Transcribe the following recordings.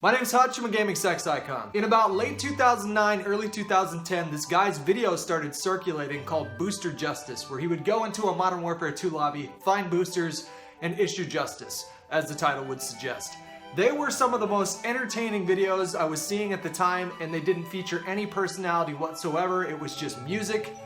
My name is Hutch, I'm a gaming sex icon. In about late 2009, early 2010, this guy's video started circulating called Booster Justice, where he would go into a Modern Warfare 2 lobby, find boosters, and issue justice, as the title would suggest. They were some of the most entertaining videos I was seeing at the time, and they didn't feature any personality whatsoever. It was just music,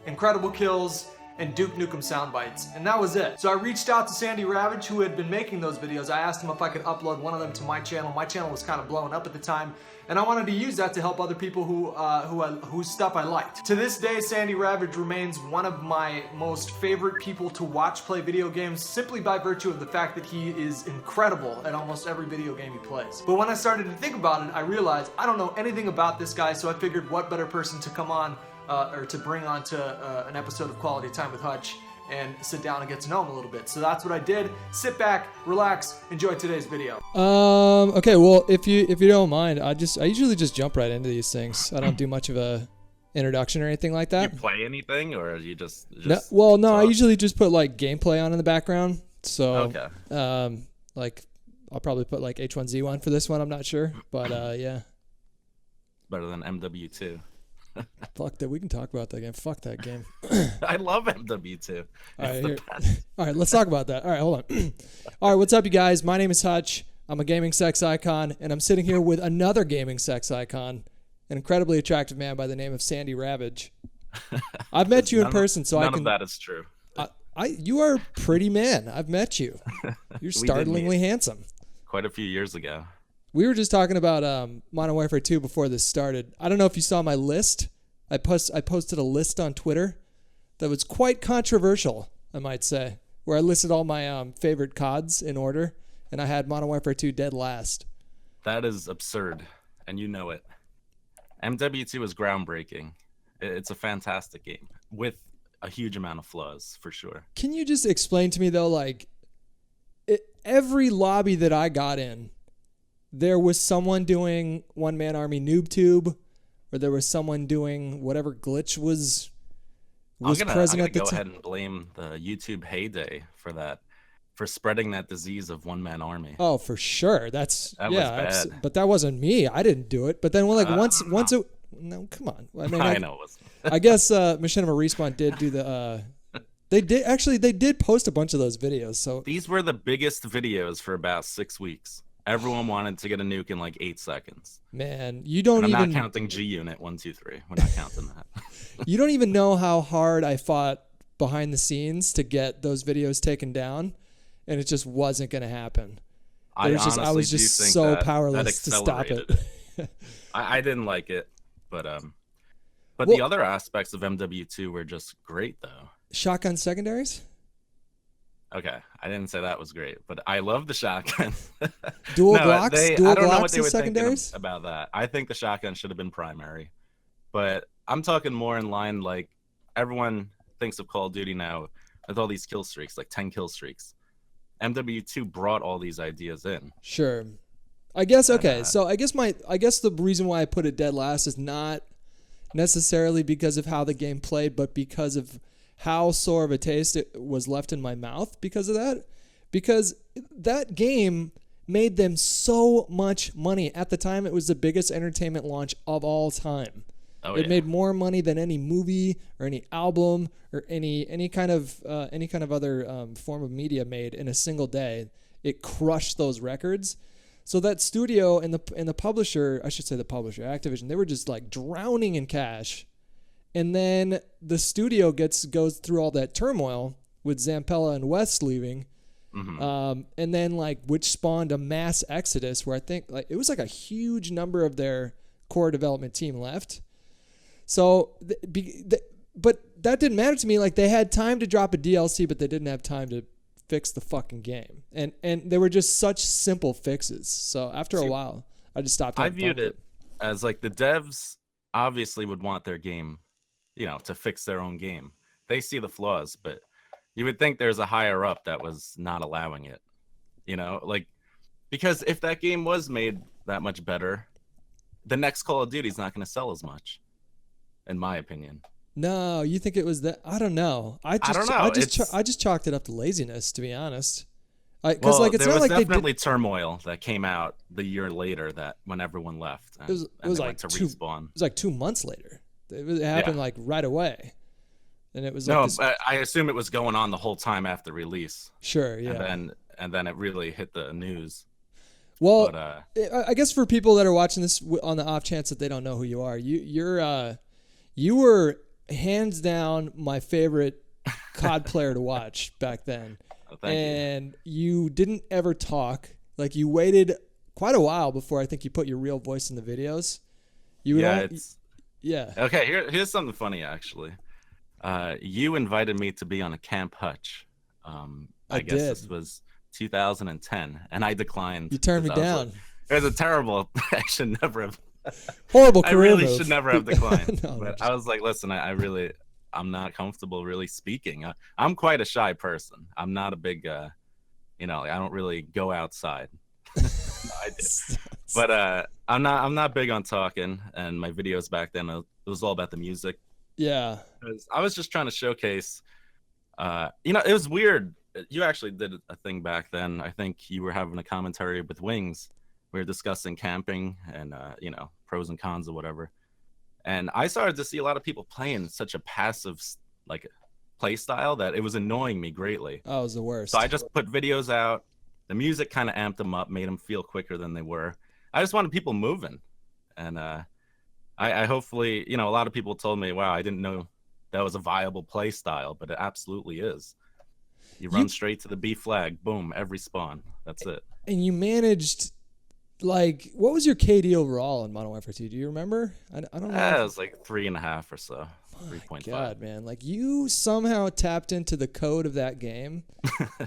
incredible kills, and Duke Nukem sound bites, and that was it. So I reached out to Sandy Ravage, who had been making those videos. I asked him if I could upload one of them to my channel. My channel was kind of blowing up at the time, and I wanted to use that to help other people whose stuff I liked. To this day, Sandy Ravage remains one of my most favorite people to watch play video games, simply by virtue of the fact that he is incredible at almost every video game he plays. But when I started to think about it, I realized I don't know anything about this guy, so I figured what better person to come on or to bring on to an episode of Quality Time with Hutch and sit down and get to know him a little bit. So that's what I did. Sit back, relax, enjoy today's video. Okay, well, if you don't mind, I usually just jump right into these things. I don't do much of a introduction or anything like that. You play anything, or you just no, talk? I usually just put like gameplay on in the background. So okay. Like I'll probably put like H1Z1 for this one. I'm not sure, but yeah. Better than MW2. Fuck that. We can talk about that game. Fuck that game. I love MW2. All right, let's talk about that. All right, hold on. All right, what's up, you guys? My name is Hutch. I'm a gaming sex icon, and I'm sitting here with another gaming sex icon, an incredibly attractive man by the name of Sandy Ravage. I've met you in person, so none of that is true. You are a pretty man. I've met you. You're startlingly handsome. Quite a few years ago. We were just talking about Modern Warfare 2 before this started. I don't know if you saw my list. I posted a list on Twitter that was quite controversial, I might say, where I listed all my favorite CODs in order, and I had Modern Warfare 2 dead last. That is absurd, and you know it. MW2 is groundbreaking. It's a fantastic game with a huge amount of flaws, for sure. Can you just explain to me, though, like, every lobby that I got in, there was someone doing one-man army noob tube, or there was someone doing whatever glitch was present at the time. I'm gonna go ahead and blame the YouTube heyday for that, for spreading that disease of one-man army. Oh, for sure. That was bad. But that wasn't me. I didn't do it. But then, no, come on. I mean, I know it wasn't. I guess Machinima Respawn did do the. They did post a bunch of those videos. So these were the biggest videos for about 6 weeks. Everyone wanted to get a nuke in like 8 seconds. Man, you don't even... I'm not counting G-Unit 1, 2, 3. We're not counting that. You don't even know how hard I fought behind the scenes to get those videos taken down, and it just wasn't going to happen. I was just so powerless to stop it. I didn't like it, but the other aspects of MW2 were just great, though. Shotgun secondaries? Okay, I didn't say that was great, but I love the shotgun. Dual Glocks? I don't know what they were thinking about that. I think the shotgun should have been primary, but I'm talking more in line, like everyone thinks of Call of Duty now with all these kill streaks, like 10 kill streaks. MW2 brought all these ideas in. Sure. I guess, okay, so I guess the reason why I put it dead last is not necessarily because of how the game played, but because of how sore of a taste it was left in my mouth because of that. Because that game made them so much money. At the time, it was the biggest entertainment launch of all time. It made more money than any movie or any album or any kind of other form of media made in a single day. It crushed those records. So that studio and the publisher, I should say the publisher, Activision, they were just like drowning in cash. And then the studio goes through all that turmoil with Zampella and West leaving, and then which spawned a mass exodus where I think it was like a huge number of their core development team left. So, but that didn't matter to me. Like they had time to drop a DLC, but they didn't have time to fix the fucking game, and they were just such simple fixes. So after a while, I just stopped. I viewed it as like the devs obviously would want their game, to fix their own game. They see the flaws, but you would think there's a higher up that was not allowing it, because if that game was made that much better, the next Call of Duty is not going to sell as much, in my opinion. No, you think it was that? I don't know. I just chalked it up to laziness, to be honest. Because Well, like it's there not was like they definitely did. turmoil that came out the year later that when everyone left and, It was they like went to two. respawn. It was like 2 months later. It happened Yeah. like right away, and it was like No, this. but I assume it was going on the whole time after release, Sure, and yeah. then it really hit the news. Well, But I guess for people that are watching this on the off chance that they don't know who you are, you were hands down my favorite COD player to watch back then. thank you. And you didn't ever talk. Like you waited quite a while before I think you put your real voice in the videos. You would Yeah, only, it's yeah. okay. Here's something funny actually. You invited me to be on a Camp Hutch. I I guess did. this was 2010, and I declined. You turned me 'cause I was down. like, it was a terrible. I should never have. Horrible I career really move. should never have declined. No, But just- I was like, listen, I'm not comfortable really speaking. I'm quite a shy person. I'm not a big, I don't really go outside. No, I did. But I'm not big on talking. And my videos back then, it was all about the music. Yeah. 'Cause I was just trying to showcase. It was weird. You actually did a thing back then. I think you were having a commentary with Wings. We were discussing camping and pros and cons or whatever. And I started to see a lot of people playing such a passive like play style that it was annoying me greatly. Oh, it was the worst. So I just put videos out. The music kind of amped them up, made them feel quicker than they were. I just wanted people moving. And I hopefully, a lot of people told me, wow, I didn't know that was a viable play style, but it absolutely is. You run straight to the B flag, boom, every spawn. That's it. And you managed, like, what was your KD overall in Modern Warfare 2? Do you remember? I don't know. It was like 3.5 or so. 3.5. God, man, like you somehow tapped into the code of that game,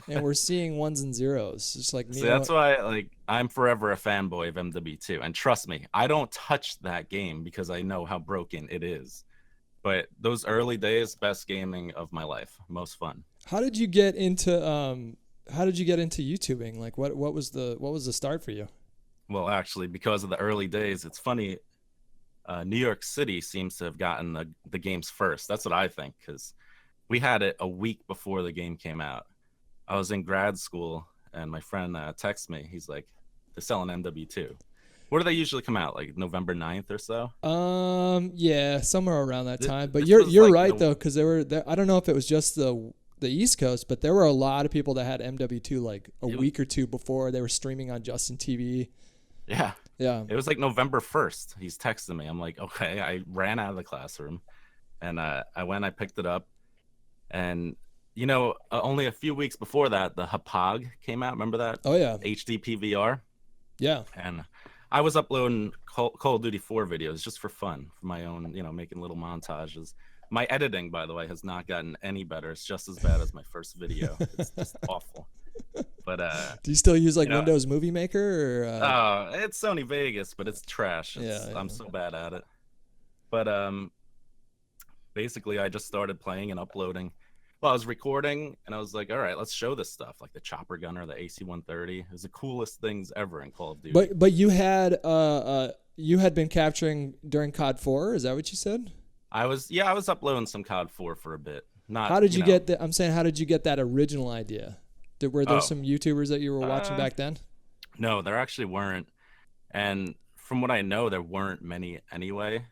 and we're seeing ones and zeros. Just like me. See, that's why, I'm forever a fanboy of MW2, and trust me, I don't touch that game because I know how broken it is. But those early days, best gaming of my life, most fun. How did you get into YouTubing? Like, what was the start for you? Well, actually, because of the early days, it's funny. New York City seems to have gotten the games first. That's what I think, because we had it a week before the game came out. I was in grad school, and my friend texted me. He's like, they're selling MW2. Where do they usually come out? Like November 9th or so? Yeah, somewhere around that time. But this you're was like right though, because there. I don't know if it was just the East Coast, but there were a lot of people that had MW2 like a week or two before. They were streaming on Justin TV. Yeah. Yeah. It was like November 1st. He's texting me. I'm like, okay. I ran out of the classroom, and I picked it up, and only a few weeks before that, the Hapag came out. Remember that? Oh yeah. HD PVR. Yeah. And I was uploading Call of Duty 4 videos just for fun, for my own, making little montages. My editing, by the way, has not gotten any better. It's just as bad as my first video. It's just awful. But do you still use like Windows Movie Maker or? It's Sony Vegas, but it's trash. I'm so bad at it. But basically, I just started playing and uploading. Well, I was recording, and I was like, all right, let's show this stuff, like the chopper gunner, the AC-130. It was the coolest things ever in Call of Duty. But you had been capturing during COD 4. Is that what you said? I was uploading some COD 4 for a bit. How did you get that? I'm saying, how did you get that original idea? Were there some YouTubers that you were watching back then? No, there actually weren't. And from what I know, there weren't many anyway.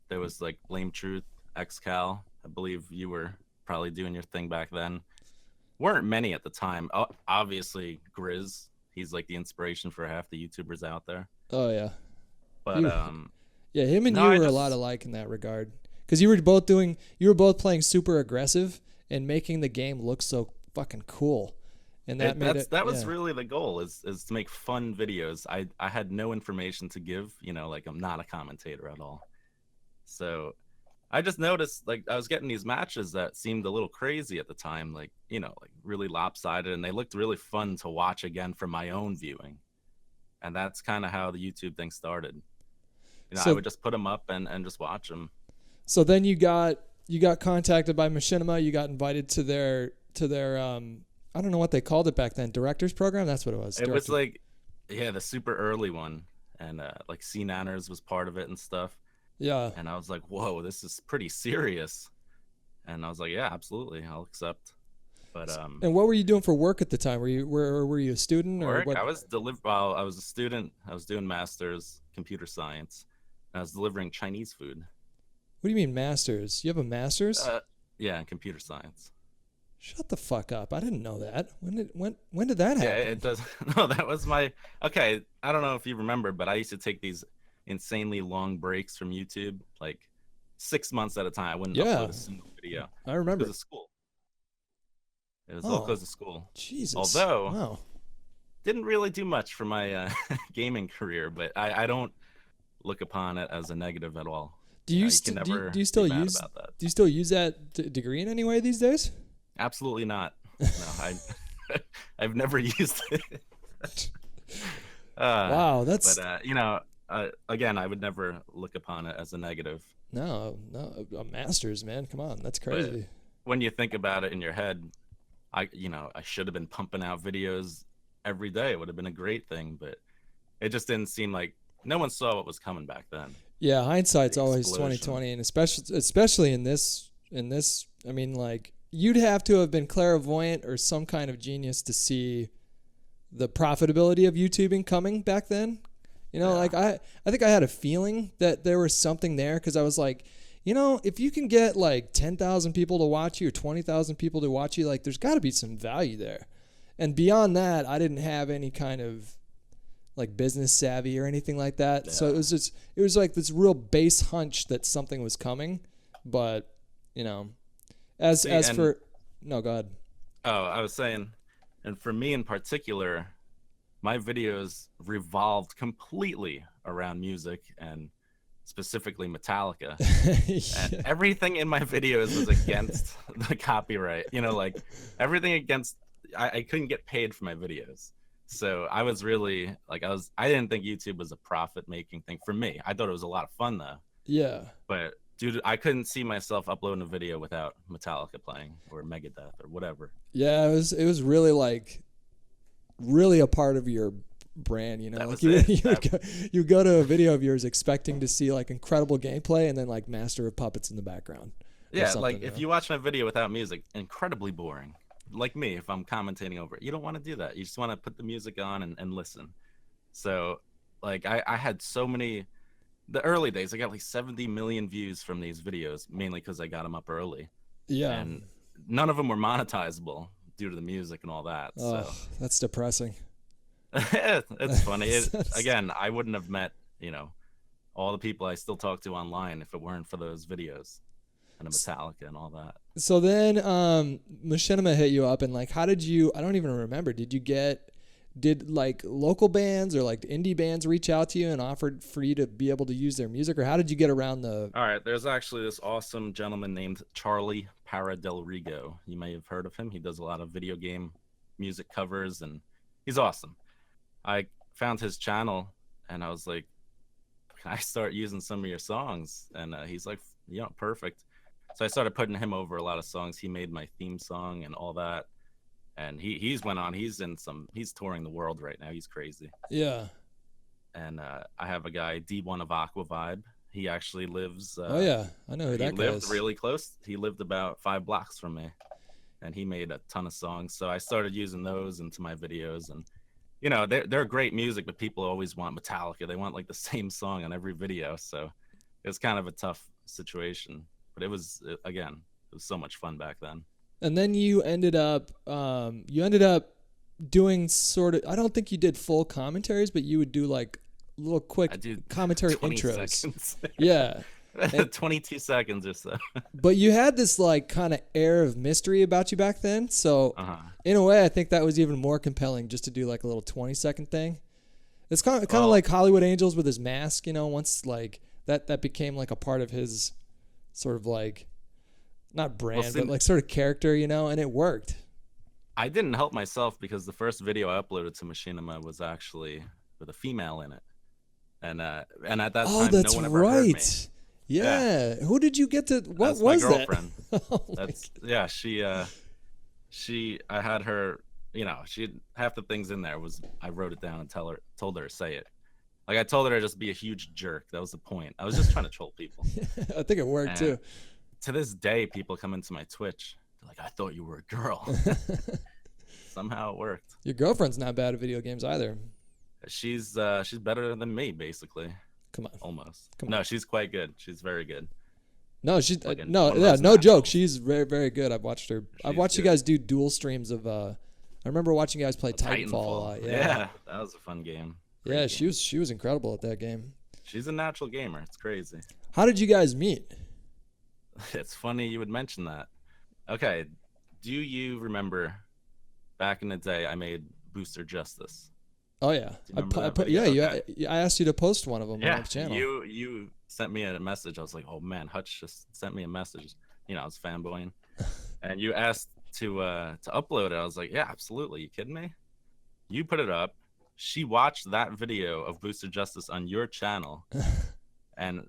There was like Blame Truth, XCal. I believe you were probably doing your thing back then. Weren't many at the time. Obviously, Grizz. He's like the inspiration for half the YouTubers out there. Oh yeah. But yeah, him and you were a lot alike in that regard. Because you were both playing super aggressive and making the game look so fucking cool. And that was really the goal is to make fun videos. I had no information to give, like I'm not a commentator at all. So I just noticed like I was getting these matches that seemed a little crazy at the time, like, like really lopsided, and they looked really fun to watch again from my own viewing. And that's kind of how the YouTube thing started. I would just put them up and just watch them. So then you got contacted by Machinima. You got invited to their I don't know what they called it back then. Director's program? That's what it was. It was like, the super early one. And like C-Nanners was part of it and stuff. Yeah. And I was like, whoa, this is pretty serious. And I was like, yeah, absolutely. I'll accept. But And what were you doing for work at the time? Were you a student or work, what? I was well, I was a student. I was doing masters computer science. And I was delivering Chinese food. What do you mean masters? You have a master's? Yeah, in computer science. Shut the fuck up! I didn't know that. When did that happen? Yeah, it does. No, that was my. Okay, I don't know if you remember, but I used to take these insanely long breaks from YouTube, like 6 months at a time. I wouldn't upload a single video. I remember. Because of school. It was all because of school. Jesus. Although, wow. Didn't really do much for my gaming career, but I don't look upon it as a negative at all. Do you still use that degree in any way these days? Absolutely not. No, I've never used it. Wow, that's. But again, I would never look upon it as a negative. No, a master's, man. Come on, that's crazy. But when you think about it in your head, I should have been pumping out videos every day. It would have been a great thing, but it just didn't seem like no one saw what was coming back then. Yeah, hindsight's always 20/20, and especially in this. I mean, like, you'd have to have been clairvoyant or some kind of genius to see the profitability of YouTubing coming back then. Like I think I had a feeling that there was something there because I was like, if you can get like 10,000 people to watch you or 20,000 people to watch you, like there's got to be some value there. And beyond that, I didn't have any kind of like business savvy or anything like that. Yeah. So it was like this real base hunch that something was coming, but no, go ahead. Oh, I was saying, and for me in particular, my videos revolved completely around music and specifically Metallica. Yeah. And everything in my videos was against the copyright. Like everything against. I couldn't get paid for my videos. So I was really like I didn't think YouTube was a profit-making thing for me. I thought it was a lot of fun though. Yeah. But dude, I couldn't see myself uploading a video without Metallica playing or Megadeth or whatever. Yeah, it was really like really a part of your brand, like you go to a video of yours expecting to see like incredible gameplay and then like Master of Puppets in the background. Yeah, like if you watch my video without music, incredibly boring. Like me, if I'm commentating over it, you don't want to do that. You just want to put the music on and listen. So like I had so many, the early days, I got like 70 million views from these videos, mainly because I got them up early. Yeah. And none of them were monetizable due to the music and all that. Oh, so that's depressing. It's funny. Again, I wouldn't have met, all the people I still talk to online if it weren't for those videos and the Metallica and all that. So then Machinima hit you up and like, how did you, I don't even remember, did like local bands or like indie bands reach out to you and offered for you to be able to use their music, or how did you get around the... All right, there's actually this awesome gentleman named Charlie Paradelrigo. You may have heard of him. He does a lot of video game music covers and he's awesome. I found his channel and I was like, can I start using some of your songs? And he's like, perfect. So I started putting him over a lot of songs. He made my theme song and all that. And he's went on. He's touring the world right now. He's crazy. Yeah. And I have a guy, D1 of Aqua Vibe. He actually lives. Oh yeah, I know who that guy is. He lived really close. He lived about 5 blocks from me, and he made a ton of songs. So I started using those into my videos, and they're great music, but people always want Metallica. They want like the same song on every video. So it's kind of a tough situation. But it was so much fun back then. And then you ended up doing sort of, I don't think you did full commentaries, but you would do like little quick commentary intros. Yeah. 22 seconds or so. But you had this like kind of air of mystery about you back then. So in a way, I think that was even more compelling just to do like a little 20-second thing. It's kind of like Hollywood Angels with his mask, once like that became like a part of his sort of like, not brand, but like sort of character, and it worked. I didn't help myself because the first video I uploaded to Machinima was actually with a female in it. And at that time, no one ever heard me. Yeah. Who did you get to, what That's was my girlfriend. That? I had her, she half the things in there was, I wrote it down and told her to say it. Like I told her to just be a huge jerk. That was the point. I was just trying to troll people. I think it worked too. To this day, people come into my Twitch They're like, I thought you were a girl. Somehow it worked. Your girlfriend's not bad at video games either. She's better than me, basically. Come on. Almost. Come on. No, she's quite good. She's very good. No, she's Like no, yeah, no joke. She's very, very good. I've watched her. I've watched you guys do dual streams of. I remember watching you guys play Titanfall a lot. Yeah, that was a fun game. Great Yeah, game. she was incredible at that game. She's a natural gamer. It's crazy. How did you guys meet? It's funny you would mention that. Okay, do you remember back in the day I made Booster Justice? Oh yeah, I asked you to post one of them on the channel. You sent me a message. I was like, oh man, Hutch just sent me a message. You know, I was fanboying, and you asked to upload it. I was like, yeah, absolutely. You kidding me? You put it up. She watched that video of Booster Justice on your channel, and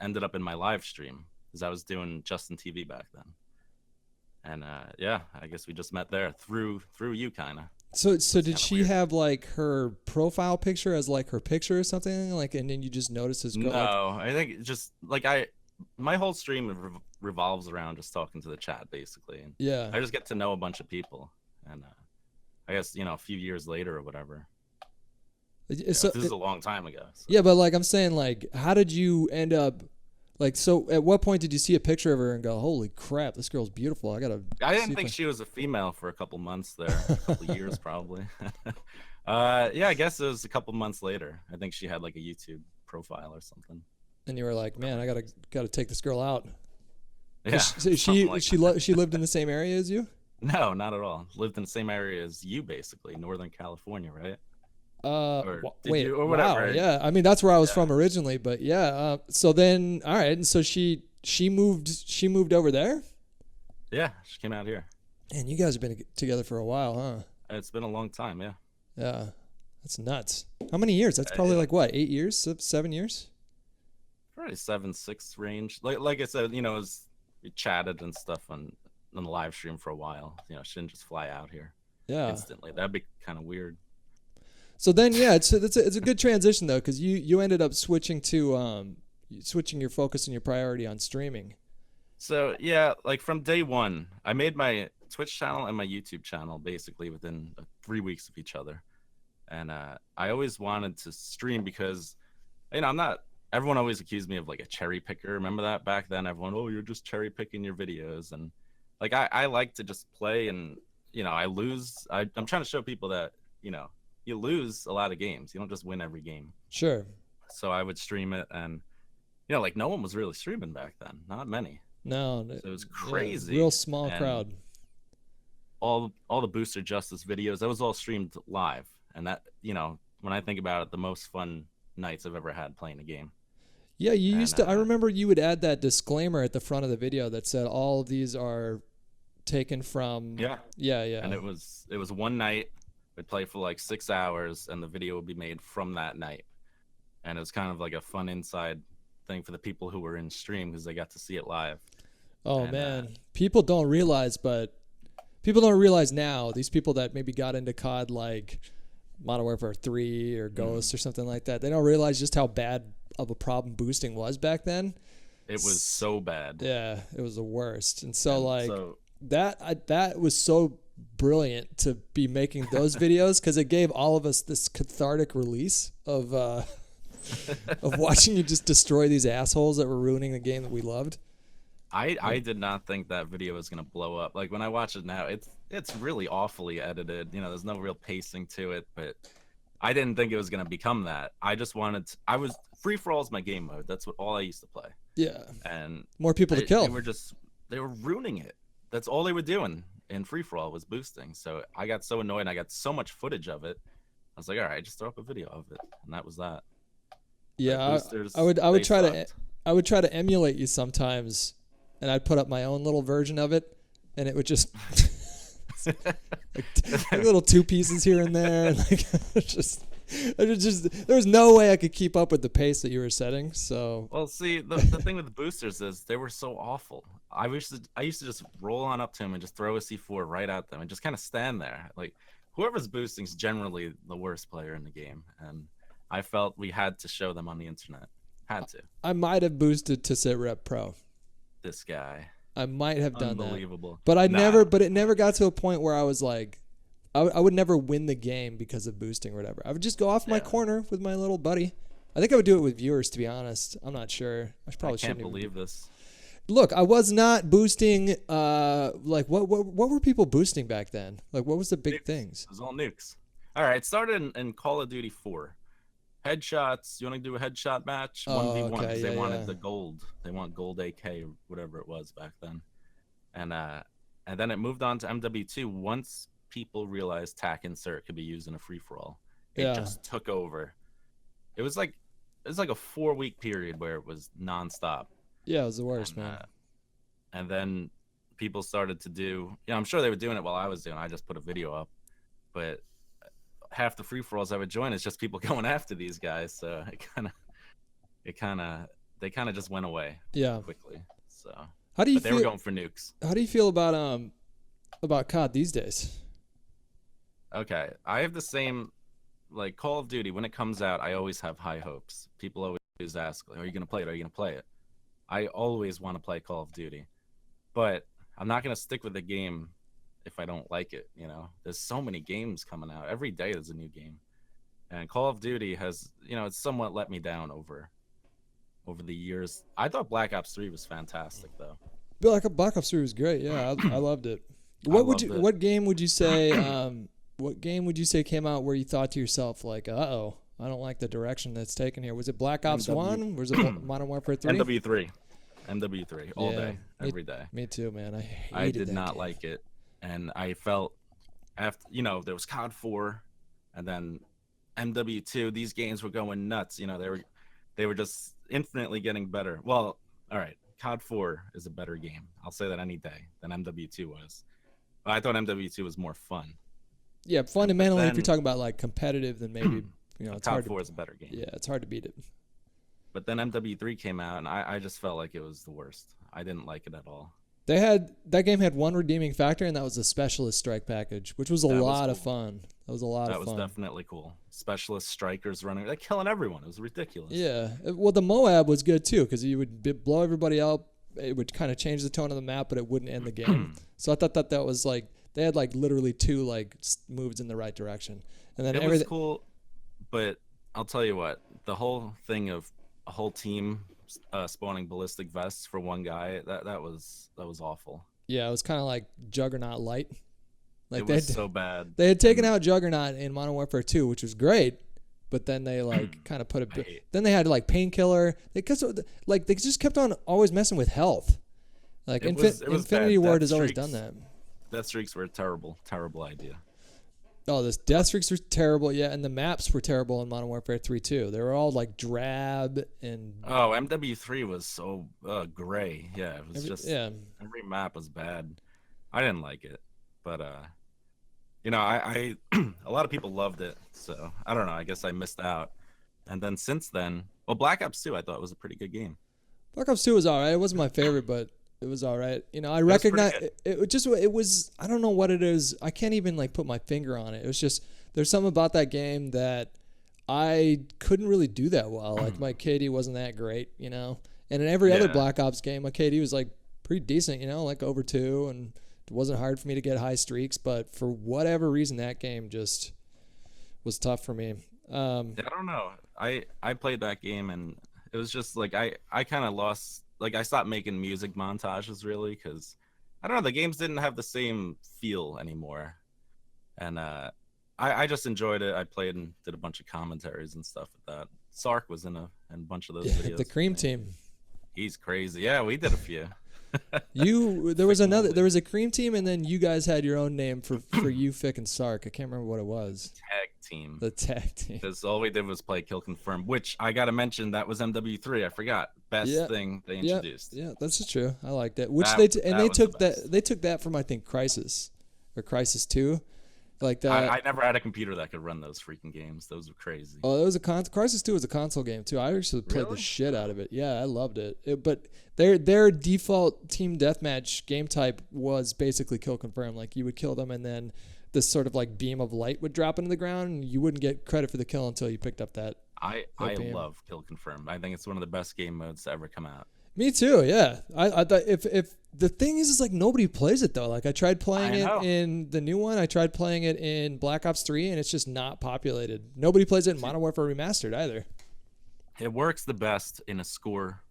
ended up in my live stream because I was doing Justin TV back then. And yeah, I guess we just met there through you, kind of. So did she have like her profile picture as like her picture or something, like, and then you just noticed this girl? No, I think just like my whole stream revolves around just talking to the chat basically. And yeah, I just get to know a bunch of people, and I guess a few years later or whatever. So this is a long time ago. So. Yeah, but like I'm saying, like, how did you end up? Like, so at what point did you see a picture of her and go, holy crap, this girl's beautiful. I didn't think she was a female for a couple months there, a couple years probably. Yeah, I guess it was a couple months later. I think she had like a YouTube profile or something. And you were like, man, I gotta take this girl out. Yeah. She lived in the same area as you? No, not at all. Lived in the same area as you, basically, Northern California, right? Wait, or whatever. Wow, yeah. I mean, that's where I was from originally, but yeah. So then, all right, and so she moved over there. Yeah, she came out here. And you guys have been together for a while, huh? It's been a long time, yeah. Yeah, that's nuts. How many years? That's probably like what, 8 years, 7 years? Probably 7, 6 range. Like I said, we chatted and stuff on the live stream for a while. She didn't just fly out here. Yeah. Instantly. That'd be kind of weird. So then, yeah, it's a good transition though, because you ended up switching your focus and your priority on streaming. So yeah, like from day one, I made my Twitch channel and my YouTube channel basically within 3 weeks of each other, and I always wanted to stream because, I'm not. Everyone always accused me of like a cherry picker. Remember that back then? Everyone, oh, you're just cherry picking your videos, and like I like to just play, and I lose. I'm trying to show people that you lose a lot of games. You don't just win every game. Sure. So I would stream it, and like no one was really streaming back then. Not many. No. So it was crazy. Yeah, real small crowd. All the Booster Justice videos, that was all streamed live, and that when I think about it, the most fun nights I've ever had playing a game. Yeah, you used to. I remember you would add that disclaimer at the front of the video that said all of these are taken from. Yeah. Yeah. And it was one night. We'd play for like 6 hours, and the video would be made from that night. And it was kind of like a fun inside thing for the people who were in stream because they got to see it live. Oh, man. People don't realize now, these people that maybe got into COD like Modern Warfare 3 or Ghost or something like that, they don't realize just how bad of a problem boosting was back then. It was so bad. Yeah, it was the worst. And that was so brilliant to be making those videos because it gave all of us this cathartic release of watching you just destroy these assholes that were ruining the game that we loved. I did not think that video was gonna blow up. Like when I watch it now, it's really awfully edited. There's no real pacing to it, but I didn't think it was gonna become that. I just wanted free for all is my game mode. That's all I used to play. Yeah. And more people to kill. They were ruining it. That's all they were doing in free for all was boosting. So I got so annoyed. I got so much footage of it. I was like, all right, just throw up a video of it, and that was that. Yeah, I would try to emulate you sometimes, and I'd put up my own little version of it, and it would just like little 2 pieces here and there, and like there was no way I could keep up with the pace that you were setting. So well, see, the thing with the boosters is they were so awful. I used to just roll on up to them and just throw a C4 right at them and just kind of stand there. Like whoever's boosting is generally the worst player in the game, and I felt we had to show them on the internet. Had to. I might have boosted to sit rep pro. This guy. I might have done that. Unbelievable. But it never got to a point where I was like, I would never win the game because of boosting or whatever. I would just go off my corner with my little buddy. I think I would do it with viewers, to be honest. I'm not sure. I can't believe this. Look, I was not boosting. Like what were people boosting back then? Like what was the big things? It was all nukes. All right, it started in Call of Duty 4. Headshots. You want to do a headshot match? 1v1 because they wanted the gold. They want gold AK or whatever it was back then. And then it moved on to MW2 once people realized tac insert could be used in a free for all. It just took over. It was like a 4-week period where it was nonstop. Yeah, it was the worst, man. And then people started to do. I'm sure they were doing it while I was doing it. I just put a video up, but half the free for alls I would join is just people going after these guys. So they kind of just went away. Quickly. So how do you feel? They were going for nukes. How do you feel about COD these days? Okay, I have the same, like Call of Duty. When it comes out, I always have high hopes. People always ask, "Are you gonna play it? Are you gonna play it?" I always want to play Call of Duty, but I'm not gonna stick with the game if I don't like it. There's so many games coming out every day. There's a new game, and Call of Duty has, it's somewhat let me down over the years. I thought Black Ops 3 was fantastic though. Black Ops 3 was great. Yeah, I loved it. What game would you say? What game would you say came out where you thought to yourself like, "Uh-oh, I don't like the direction that's taken here"? Was it Black Ops 1? Was it Modern Warfare 3? MW3 all day, every day. Me too, man. I did not like it, and I felt after there was COD 4, and then MW2. These games were going nuts. They were just infinitely getting better. Well, all right, COD 4 is a better game. I'll say that any day than MW2 was. But I thought MW2 was more fun. Yeah, fundamentally, if you're talking about like competitive, then maybe it's hard. COD 4 is a better game. Yeah, it's hard to beat it. But then MW3 came out, and I just felt like it was the worst. I didn't like it at all. That game had one redeeming factor, and that was the Specialist Strike package, which was a lot of fun. That was a lot of fun. That was definitely cool. Specialist strikers running, they're killing everyone. It was ridiculous. Yeah, well, the Moab was good too because you would blow everybody up. It would kind of change the tone of the map, but it wouldn't end the game. So I thought that was like. They had like literally 2 like moves in the right direction, and then it was cool. But I'll tell you what, the whole thing of a whole team spawning ballistic vests for one guy, that was awful. Yeah, it was kind of like Juggernaut light. Like it was so bad. They had taken out Juggernaut in Modern Warfare 2, which was great, but then they like kind of put a. Then they had like Painkiller. They just kept on always messing with health. Like Infinity Ward has always done that. Death streaks were a terrible idea. Oh, this death streaks were terrible, yeah, and the maps were terrible in Modern Warfare 3 too. They were all like drab and. Oh, MW3 was so gray. Yeah, it was every map was bad. I didn't like it, but I a lot of people loved it, so I don't know. I guess I missed out. And then since then, Black Ops 2 I thought was a pretty good game. Black Ops 2 was all right. It wasn't my favorite, but. It was all right. I recognize it was I don't know what it is. I can't even like put my finger on it. It was just there's something about that game that I couldn't really do that well. Like my KD wasn't that great, And in every other Black Ops game, my KD was like pretty decent, like over 2, and it wasn't hard for me to get high streaks, but for whatever reason that game just was tough for me. I don't know. I played that game and it was just like I kind of lost. Like I stopped making music montages really because I don't know, the games didn't have the same feel anymore, and I just enjoyed it. I played and did a bunch of commentaries and stuff with that. Sark was in a bunch of those videos. The Cream Team. He's crazy. Yeah, we did a few. There was a Cream Team, and then you guys had your own name for you, Fick, and Sark. I can't remember what it was. The tag team. Because all we did was play Kill Confirm, which I gotta mention that was MW3. I forgot. Best thing they introduced. Yeah, that's true. I liked that. They took that from I think Crisis or Crisis 2. Like that. I never had a computer that could run those freaking games. Those were crazy. Oh, it was Crisis 2 was a console game too. I actually played the shit out of it. Yeah, I loved it. But their default team deathmatch game type was basically Kill Confirm. Like you would kill them and then this sort of like beam of light would drop into the ground and you wouldn't get credit for the kill until you picked up that. I love Kill Confirm. I think it's one of the best game modes to ever come out. Me too. Yeah. I thought if the thing is like nobody plays it though. Like I tried playing it in the new one. I tried playing it in Black Ops 3, and it's just not populated. Nobody plays it in Modern Warfare Remastered either. It works the best in a score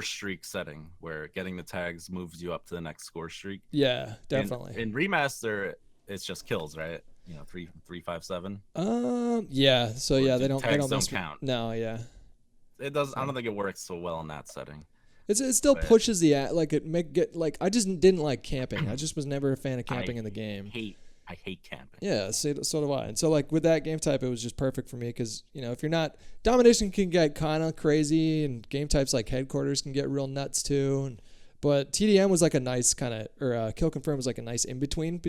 streak setting where getting the tags moves you up to the next score streak. Yeah, definitely. In remaster, it's just kills, right? 357. Yeah. So yeah, they don't count. No, yeah. It does. I don't think it works so well in that setting. It still pushes the I just didn't like camping. I just was never a fan of camping in the game. I hate camping. Yeah, so do I. And so like with that game type, it was just perfect for me because if you're not, domination can get kind of crazy, and game types like headquarters can get real nuts too. But TDM was like a nice kind of, or kill confirm was like a nice in between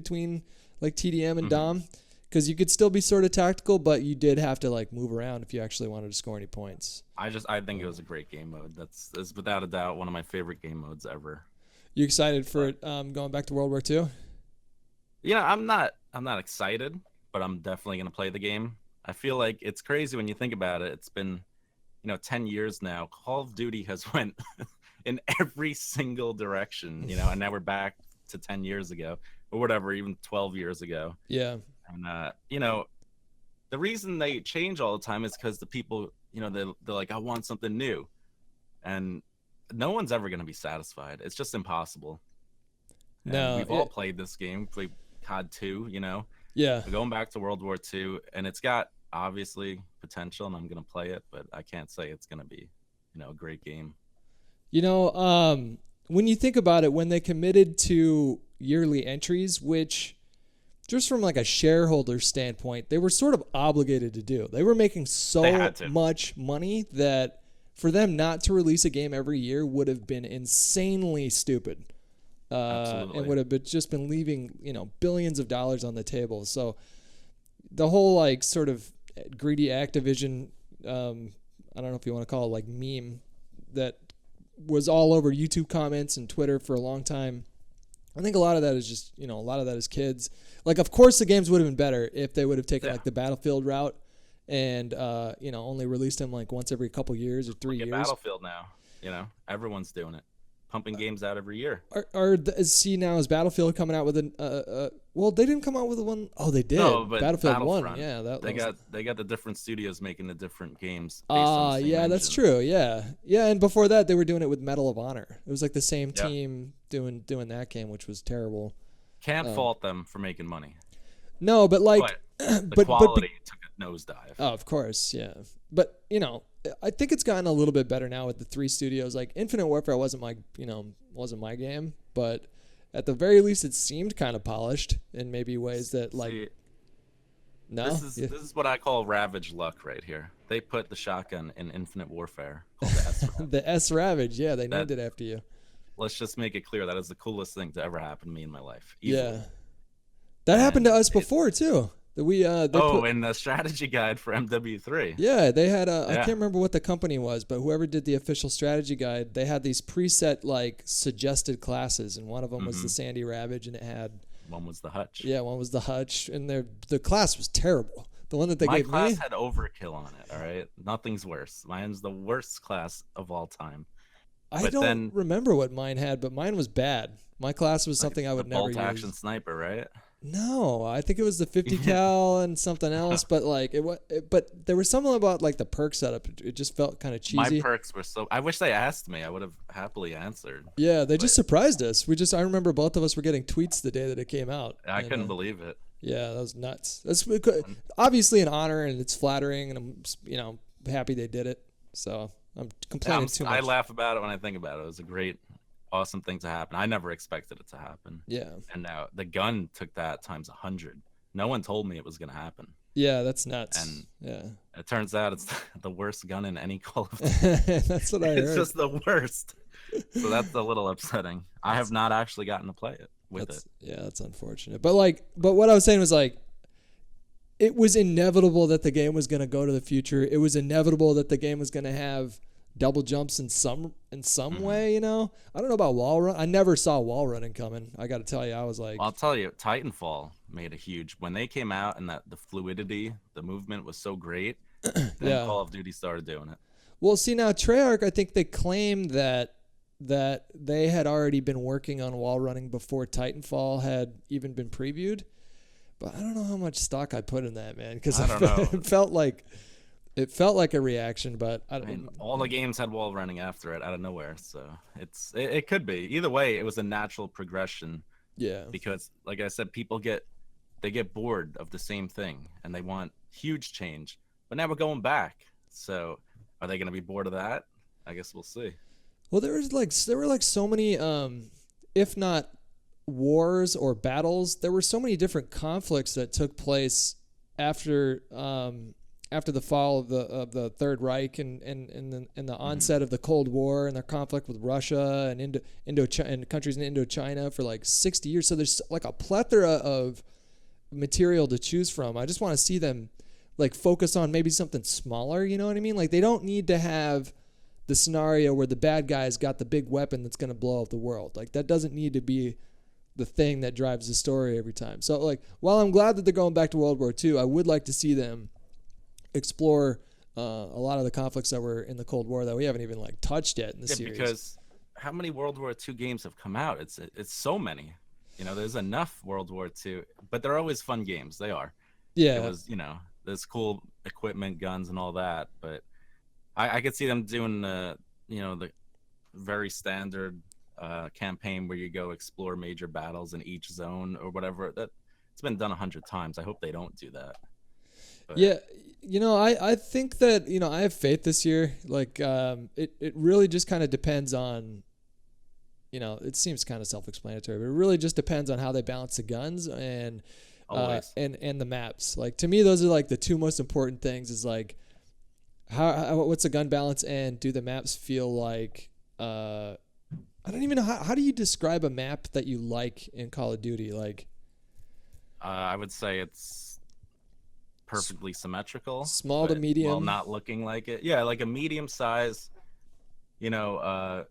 like TDM and Dom, because you could still be sort of tactical, but you did have to like move around if you actually wanted to score any points. I think it was a great game mode. That's without a doubt one of my favorite game modes ever. You excited for it going back to World War II? I'm not excited, but I'm definitely gonna play the game. I feel like it's crazy when you think about it. It's been 10 years now. Call of Duty has went in every single direction, and now we're back to 10 years ago or whatever, even 12 years ago. Yeah. And the reason they change all the time is because the people, they're like, I want something new, and no one's ever gonna be satisfied. It's just impossible. And we've all played this game. Played COD 2, Yeah. We're going back to World War II, and it's got obviously potential, and I'm gonna play it, but I can't say it's gonna be, a great game. When you think about it, when they committed to yearly entries, which just from like a shareholder standpoint, they were sort of obligated to do. They were making so much money that for them not to release a game every year would have been insanely stupid. And would have just been leaving, billions of dollars on the table. So the whole like sort of greedy Activision, I don't know if you want to call it like meme that was all over YouTube comments and Twitter for a long time. I think a lot of that is just, a lot of that is kids. Like, of course the games would have been better if they would have taken like the Battlefield route and, only released them like once every couple years or 3 years. Battlefield now, everyone's doing it. Pumping games out every year. Is Battlefield coming out with well, they didn't come out with one. Oh, they did. No, but Battlefield 1. Yeah, they got the different studios making the different games. Yeah, that's true. Yeah, and before that, they were doing it with Medal of Honor. It was like the same team doing that game, which was terrible. Can't fault them for making money. No, but like, the quality took a nosedive. Oh, of course, yeah. But I think it's gotten a little bit better now with the 3 studios. Like Infinite Warfare wasn't my game, but at the very least it seemed kind of polished in maybe ways that like. This is what I call Ravage luck right here. They put the shotgun in Infinite Warfare called the S Ravage. The S Ravage, yeah, they named it after you. Let's just make it clear that is the coolest thing to ever happen to me in my life. Easily. Yeah, that happened to us before too. In the strategy guide for MW3. Yeah, they had I can't remember what the company was, but whoever did the official strategy guide, they had these preset like suggested classes, and one of them was the Sandy Ravage, and it had one was the Hutch. Yeah, one was the Hutch, and the class was terrible. The one that they gave me. My class had overkill on it. All right, nothing's worse. Mine's the worst class of all time. I don't remember what mine had, but mine was bad. My class was something I would never use. Bolt action sniper, right? No, I think it was the 50 cal and something else, but like but there was something about like the perk setup. It just felt kind of cheesy. My perks were I wish they asked me. I would have happily answered. Yeah, they just surprised us. I remember both of us were getting tweets the day that it came out. I couldn't believe it. Yeah, that was nuts. That's obviously an honor, and it's flattering, and I'm happy they did it. So I'm complaining too much. I laugh about it when I think about it. It was a great, awesome thing to happen. I never expected it to happen. Yeah. And now the gun took that times 100. No one told me it was going to happen. Yeah, that's nuts. And yeah, it turns out it's the worst gun in any Call of Duty. That's what I heard. It's just the worst. So that's a little upsetting. I have not actually gotten to play it with it. Yeah, that's unfortunate. But what I was saying was like, it was inevitable that the game was going to go to the future. It was inevitable that the game was going to have double jumps in some way, I don't know about wall run. I never saw wall running coming. I got to tell you, I was like, I'll tell you, Titanfall made a huge, when they came out and that the fluidity, the movement was so great, then Call of Duty started doing it. Well, see now Treyarch, I think they claim that they had already been working on wall running before Titanfall had even been previewed. But I don't know how much stock I put in that, man, because I don't know. It felt like a reaction, but I mean, all the games had wall running after it out of nowhere, so it could be. Either way, it was a natural progression. Yeah. Because, like I said, people get bored of the same thing, and they want huge change. But now we're going back, so are they going to be bored of that? I guess we'll see. Well, there were so many, if not wars or battles, there were so many different conflicts that took place after the fall of the Third Reich and the onset of the Cold War and their conflict with Russia and and countries in Indochina for like 60 years. So there's like a plethora of material to choose from. I just want to see them like focus on maybe something smaller. You know what I mean? Like they don't need to have the scenario where the bad guy's got the big weapon that's going to blow up the world. Like that doesn't need to be the thing that drives the story every time. So like, while I'm glad that they're going back to World War II, I would like to see them explore a lot of the conflicts that were in the Cold War that we haven't even like touched yet in the series. Because how many World War II games have come out? It's so many. You know, there's enough World War II, but they're always fun games. They are. Yeah. It was, there's cool equipment, guns, and all that, but I could see them doing the very standard campaign where you go explore major battles in each zone or whatever. That it's been done 100 times. I hope they don't do that. But yeah, I think that I have faith this year. Like it really just kind of depends on. It seems kind of self-explanatory, but it really just depends on how they balance the guns and the maps. Like to me, those are like the two most important things. Is like what's the gun balance, and do the maps feel like I don't even know how do you describe a map that you like in Call of Duty? Like I would say it's perfectly symmetrical, small to medium, while not looking like it. Yeah, like a medium size. Not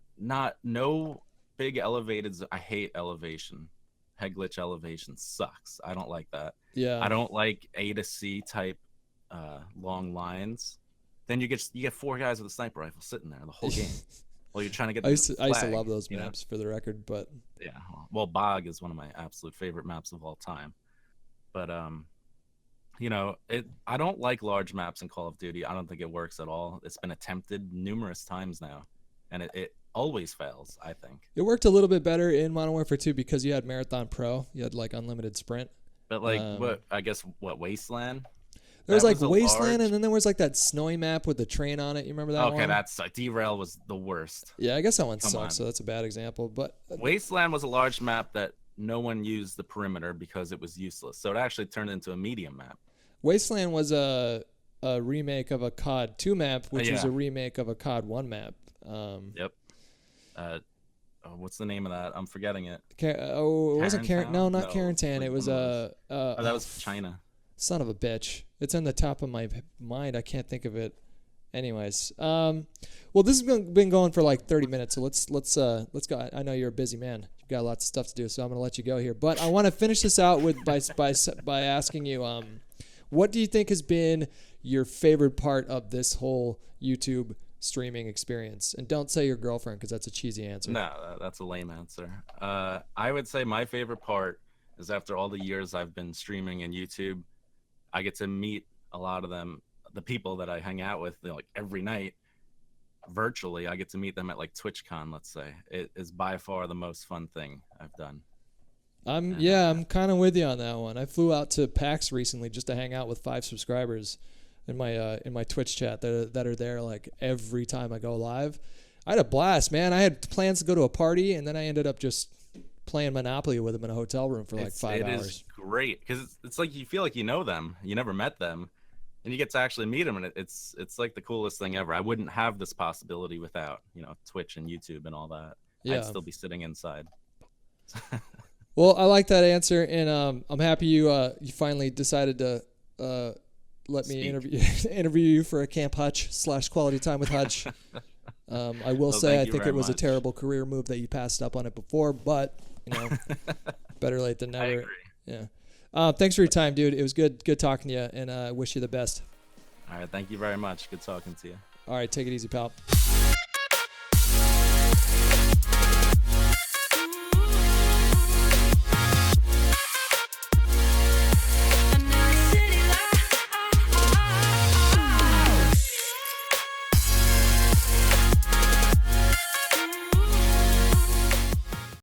no big elevated. I hate elevation. Head glitch elevation sucks. I don't like that. Yeah. I don't like A to C type long lines. Then you get four guys with a sniper rifle sitting there the whole game while you're trying to get. I used to love those maps for the record, but yeah. Well, Bog is one of my absolute favorite maps of all time. But I don't like large maps in Call of Duty. I don't think it works at all. It's been attempted numerous times now, and it always fails, I think. It worked a little bit better in Modern Warfare 2 because you had Marathon Pro. You had like unlimited sprint. But like what Wasteland? There was like Wasteland, and then there was like that snowy map with the train on it. You remember that one? Okay, that's Derail was the worst. Yeah, I guess that one sucks, so that's a bad example. But Wasteland was a large map that no one used the perimeter because it was useless. So it actually turned into a medium map. Wasteland was a remake of a COD 2 map, which was a remake of a COD 1 map. Yep. What's the name of that? I'm forgetting it. It wasn't Karen. No, not Carentan. It was that was China. Son of a bitch. It's on the top of my mind. I can't think of it. Anyways, well, this has been going for like 30 minutes, so let's go. I know you're a busy man. You've got lots of stuff to do, so I'm gonna let you go here. But I want to finish this out with by asking you, what do you think has been your favorite part of this whole YouTube streaming experience? And don't say your girlfriend, because that's a cheesy answer. No, that's a lame answer. I would say my favorite part is after all the years I've been streaming in YouTube, I get to meet a lot of them, the people that I hang out with like every night virtually. I get to meet them at like TwitchCon, let's say. It is by far the most fun thing I've done. I'm kind of with you on that one. I flew out to PAX recently just to hang out with 5 subscribers in my Twitch chat that are there like every time I go live. I had a blast, man. I had plans to go to a party, and then I ended up just playing Monopoly with them in a hotel room for like 5 hours. It is great because it's like you feel like you know them, you never met them, and you get to actually meet them, and it's like the coolest thing ever. I wouldn't have this possibility without Twitch and YouTube and all that. Yeah. I'd still be sitting inside. Well, I like that answer, and I'm happy you finally decided to let me interview you for a Camp Hutch / Quality Time with Hutch. I will say I think it was a terrible career move that you passed up on it before, but better late than never. I agree. Yeah. Thanks for your time, dude. It was good talking to you, and I wish you the best. All right, thank you very much. Good talking to you. All right, take it easy, pal.